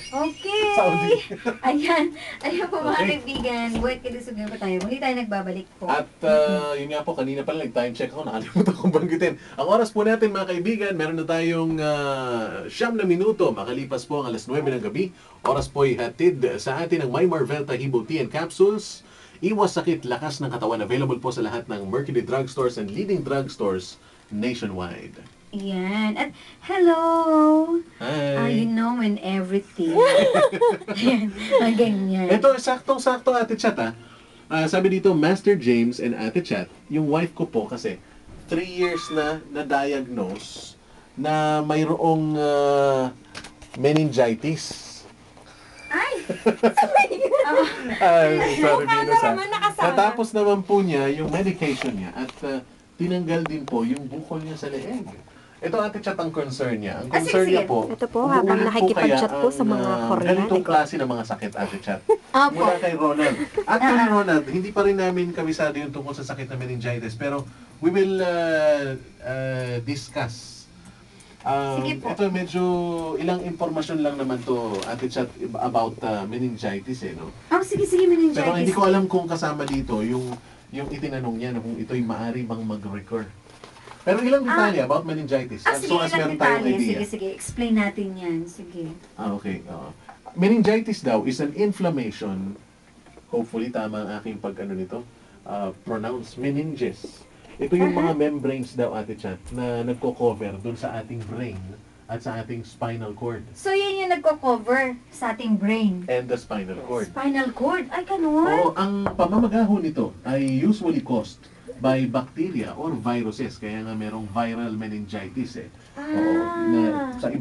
Okay. Saudi. Ayan. Ayan po mga Okay. kaibigan. Buhat kalusugan pa tayo. Muli tayo nagbabalik po. At yun nga po, kanina pala nag-time check ako, nakalimutan kong banggitin. Ang oras po natin mga kaibigan, meron na tayong 9 na minuto, makalipas po ang alas 9 ng gabi. Oras po ay hatid sa atin ng My Marvelta Hebo Tea and Capsules. Iwas sakit, lakas ng katawan. Available po sa lahat ng Mercury Drugstores and leading drugstores nationwide. Ayan. At hello. Hi! You know and everything. Ayan. Ganyan. Ito, saktong-sakto Ate Chat sabi dito, Master James and Ate Chat, yung wife ko po kasi 3 years na na-diagnose na mayroong meningitis. Ay! Sorry, Paano Venus, naman nakasama? Natapos naman po niya yung medication niya at tinanggal din po yung bukol niya sa leeg. Ito Ate Chat ang concern niya. Ang concern sige. niya po, Ito po, habang umuulit nakikipag-chat kaya po sa ang, mga Koreano. ganitong klase ng mga sakit, Ate Chat. Opo. Mula kay Ronald. Actually, Ronald, hindi pa rin namin kabisado yung tungkol sa sakit na meningitis, pero we will discuss. Sige po. Ito medyo ilang impormasyon lang naman to, Ate Chat, about meningitis no? Oh, sige, meningitis. Pero hindi ko alam kung kasama dito yung itinanong niya na kung ito'y maaari bang mag-recur. Pero ilang detalye about meningitis? As Sige, soon as ilang meron tayong detalye. idea. Sige, explain natin yan. Sige. Okay. Meningitis daw is an inflammation, hopefully tama ang aking pag-ano nito, pronounce meninges. Ito yung mga membranes daw, Ate Chat, na nagko-cover dun sa ating brain at sa ating spinal cord. So, yan yung nagko-cover sa ating brain. And the spinal cord. Spinal cord? Ay, ganun? Oo, ang pamamagaho nito ay usually caused by bacteria or viruses. Kaya nga merong viral meningitis Oo, na sa iba